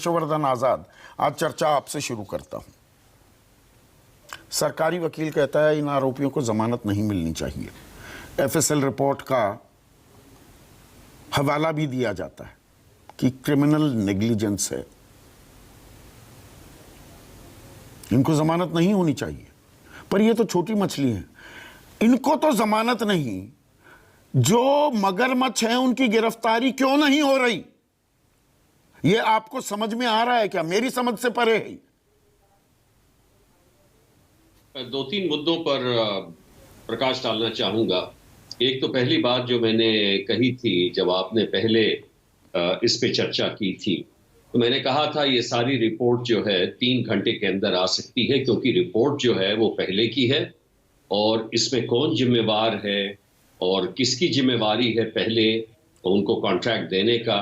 यशोवर्धन आजाद, आज चर्चा आपसे शुरू करता हूं। सरकारी वकील कहता है इन आरोपियों को जमानत नहीं मिलनी चाहिए। एफएसएल रिपोर्ट का हवाला भी दिया जाता है कि क्रिमिनल नेग्लिजेंस है, इनको जमानत नहीं होनी चाहिए। पर ये तो छोटी मछली है, इनको तो जमानत नहीं, जो मगरमच्छ है उनकी गिरफ्तारी क्यों नहीं हो रही? ये आपको समझ में आ रहा है क्या? मेरी समझ से परे है। दो तीन मुद्दों पर प्रकाश डालना चाहूंगा। एक तो पहली बात जो मैंने कही थी जब आपने पहले इस पे चर्चा की थी, तो मैंने कहा था ये सारी रिपोर्ट जो है 3 घंटे के अंदर आ सकती है, क्योंकि रिपोर्ट जो है वो पहले की है और इसमें कौन जिम्मेवार है और किसकी जिम्मेवारी है पहले उनको कॉन्ट्रैक्ट देने का,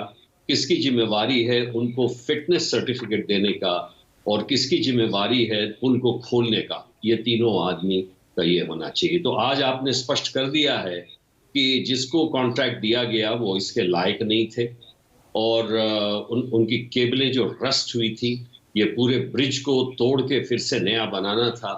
किसकी जिम्मेवारी है उनको फिटनेस सर्टिफिकेट देने का और किसकी जिम्मेवारी है पुल को खोलने का। ये तीनों आदमी का ये होना चाहिए। तो आज आपने स्पष्ट कर दिया है कि जिसको कॉन्ट्रैक्ट दिया गया वो इसके लायक नहीं थे और उनकी केबलें जो रस्ट हुई थी, ये पूरे ब्रिज को तोड़ के फिर से नया बनाना था।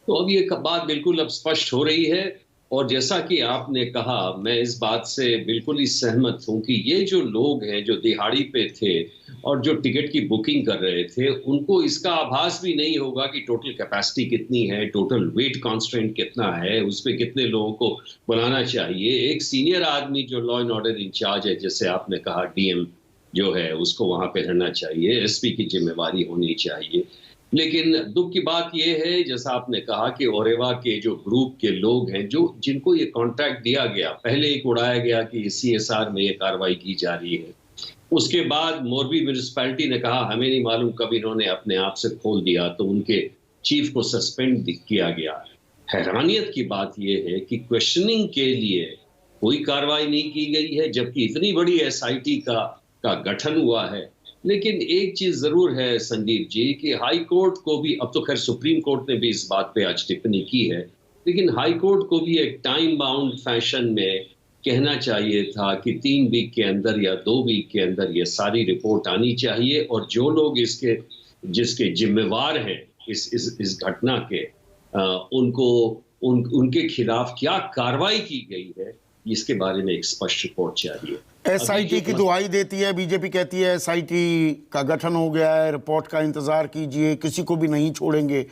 तो अब ये बात बिल्कुल अब स्पष्ट हो रही है। और जैसा कि आपने कहा, मैं इस बात से बिल्कुल ही सहमत हूं कि ये जो लोग हैं जो दिहाड़ी पे थे और जो टिकट की बुकिंग कर रहे थे, उनको इसका आभास भी नहीं होगा कि टोटल कैपेसिटी कितनी है, टोटल वेट कॉन्स्ट्रेंट कितना है, उस पर कितने लोगों को बुलाना चाहिए। एक सीनियर आदमी जो लॉ एंड ऑर्डर इंचार्ज है, जैसे आपने कहा डीएम जो है उसको वहां पे रहना चाहिए, एसपी की जिम्मेवारी होनी चाहिए। लेकिन दुख की बात यह है, जैसा आपने कहा कि ओरेवा के जो ग्रुप के लोग हैं जो जिनको ये कॉन्ट्रैक्ट दिया गया, पहले एक उड़ाया गया कि सीएसआर में ये कार्रवाई की जा रही है, उसके बाद मोरबी म्यूनिसिपैलिटी ने कहा हमें नहीं मालूम कब इन्होंने अपने आप से खोल दिया, तो उनके चीफ को सस्पेंड किया गया। हैरानियत की बात यह है कि क्वेश्चनिंग के लिए कोई कार्रवाई नहीं की गई है, जबकि इतनी बड़ी एसआईटी का गठन हुआ है। लेकिन एक चीज जरूर है संदीप जी कि हाई कोर्ट को भी, अब तो खैर सुप्रीम कोर्ट ने भी इस बात पे आज टिप्पणी की है, लेकिन हाई कोर्ट को भी एक टाइम बाउंड फैशन में कहना चाहिए था कि 3 वीक के अंदर या 2 वीक के अंदर ये सारी रिपोर्ट आनी चाहिए और जो लोग जिसके जिम्मेवार हैं इस घटना के, उनके खिलाफ क्या कार्रवाई की गई है, इसके बारे में एक स्पष्ट रिपोर्ट चाहिए। एसआईटी की दुहाई देती है बीजेपी, कहती है एसआईटी का गठन हो गया है, रिपोर्ट का इंतजार कीजिए, किसी को भी नहीं छोड़ेंगे।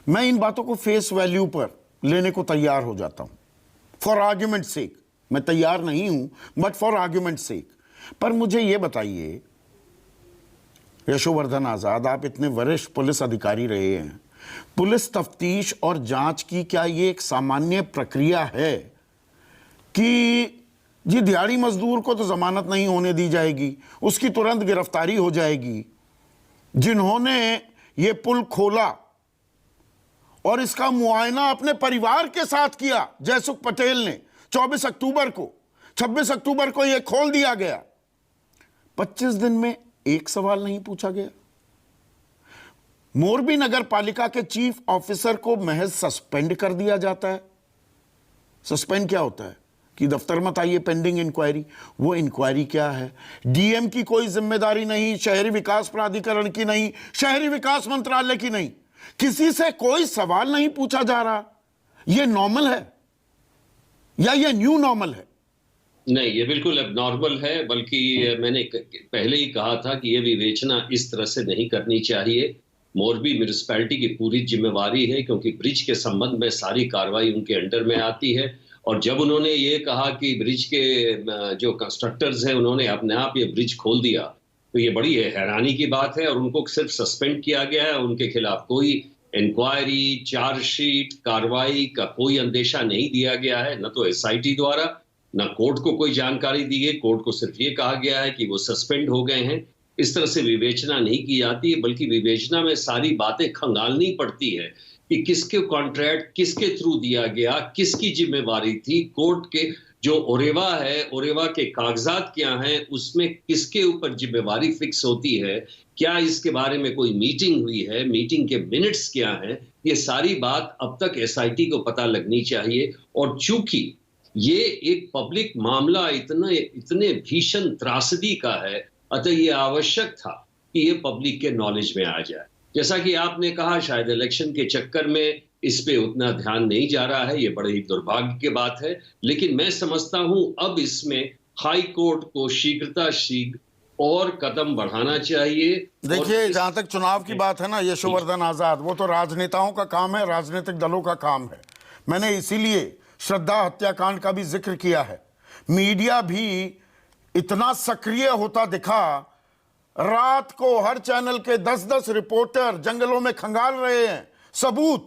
मैं इन बातों को फेस वैल्यू पर लेने को तैयार हो जाता हूं, फॉर आर्ग्यूमेंट सेक। मैं तैयार नहीं हूं बट फॉर आर्ग्यूमेंट सेक। पर मुझे यह बताइए यशोवर्धन आजाद, आप इतने वरिष्ठ पुलिस अधिकारी रहे हैं, पुलिस तफ्तीश और जांच की क्या ये एक सामान्य प्रक्रिया है कि जी दिहाड़ी मजदूर को तो जमानत नहीं होने दी जाएगी, उसकी तुरंत गिरफ्तारी हो जाएगी? जिन्होंने ये पुल खोला और इसका मुआयना अपने परिवार के साथ किया, जयसुख पटेल ने 24 अक्टूबर को, 26 अक्टूबर को यह खोल दिया गया, 25 दिन में एक सवाल नहीं पूछा गया। मोरबी नगर पालिका के चीफ ऑफिसर को महज सस्पेंड कर दिया जाता है। सस्पेंड क्या होता है कि दफ्तर मत आइए, पेंडिंग इंक्वायरी। वो इंक्वायरी क्या है? डीएम की कोई जिम्मेदारी नहीं, शहरी विकास प्राधिकरण की नहीं, शहरी विकास मंत्रालय की नहीं, किसी से कोई सवाल नहीं पूछा जा रहा। ये नॉर्मल है या ये न्यू नॉर्मल है? नहीं, ये बिल्कुल एबनॉर्मल है। बल्कि मैंने पहले ही कहा था कि ये विवेचना इस तरह से नहीं करनी चाहिए। मोरबी म्यूनिसिपैलिटी की पूरी जिम्मेवारी है, क्योंकि ब्रिज के संबंध में सारी कार्रवाई उनके अंडर में आती है। और जब उन्होंने ये कहा कि ब्रिज के जो कंस्ट्रक्टर्स हैं उन्होंने अपने आप ये ब्रिज खोल दिया, तो ये बड़ी हैरानी की बात है। और उनको सिर्फ सस्पेंड किया गया है, उनके खिलाफ कोई इंक्वायरी, चार्जशीट, कार्रवाई का कोई अंदेशा नहीं दिया गया है, न तो एसआईटी द्वारा, न कोर्ट को कोई जानकारी दी गई। कोर्ट को सिर्फ ये कहा गया है कि वो सस्पेंड हो गए हैं। इस तरह से विवेचना नहीं की जाती है, बल्कि विवेचना में सारी बातें खंगालनी पड़ती है कि किसके कॉन्ट्रैक्ट किसके थ्रू दिया गया, किसकी जिम्मेवारी थी, कोर्ट के जो ओरेवा है, ओरेवा के कागजात क्या हैं, उसमें किसके ऊपर जिम्मेवारी फिक्स होती है, क्या इसके बारे में कोई मीटिंग हुई है, मीटिंग के मिनट्स क्या हैं, ये सारी बात अब तक एसआईटी को पता लगनी चाहिए। और चूंकि ये एक पब्लिक मामला इतने भीषण त्रासदी का है, अतः ये आवश्यक था कि ये पब्लिक के नॉलेज में आ जाए। जैसा कि आपने कहा, शायद इलेक्शन के चक्कर में इस पे उतना ध्यान नहीं जा रहा है, ये बड़े ही दुर्भाग्य की बात है। लेकिन मैं समझता हूं अब इसमें हाई कोर्ट को शीघ्र और कदम बढ़ाना चाहिए। देखिए, जहां तक चुनाव की बात है ना यशोवर्धन आजाद, वो तो राजनेताओं का काम है, राजनीतिक दलों का काम है। मैंने इसीलिए श्रद्धा हत्याकांड का भी जिक्र किया है। मीडिया भी इतना सक्रिय होता दिखा, रात को हर चैनल के 10-10 रिपोर्टर जंगलों में खंगाल रहे हैं। सबूत,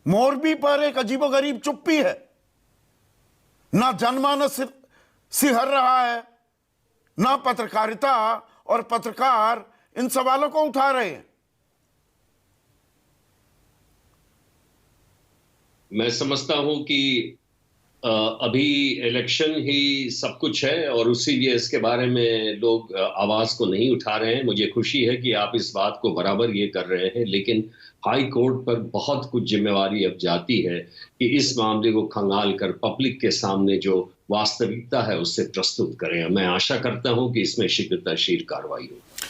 मोरबी पर एक अजीबोगरीब चुप्पी है, ना जनमानस सिहर रहा है, ना पत्रकारिता और पत्रकार इन सवालों को उठा रहे हैं। मैं समझता हूं कि अभी इलेक्शन ही सब कुछ है और उसीलिए इसके बारे में लोग आवाज को नहीं उठा रहे हैं। मुझे खुशी है कि आप इस बात को बराबर ये कर रहे हैं, लेकिन हाई कोर्ट पर बहुत कुछ जिम्मेवारी अब जाती है कि इस मामले को खंगाल कर पब्लिक के सामने जो वास्तविकता है उससे प्रस्तुत करें। मैं आशा करता हूं कि इसमें शीघ्रता कार्रवाई हो।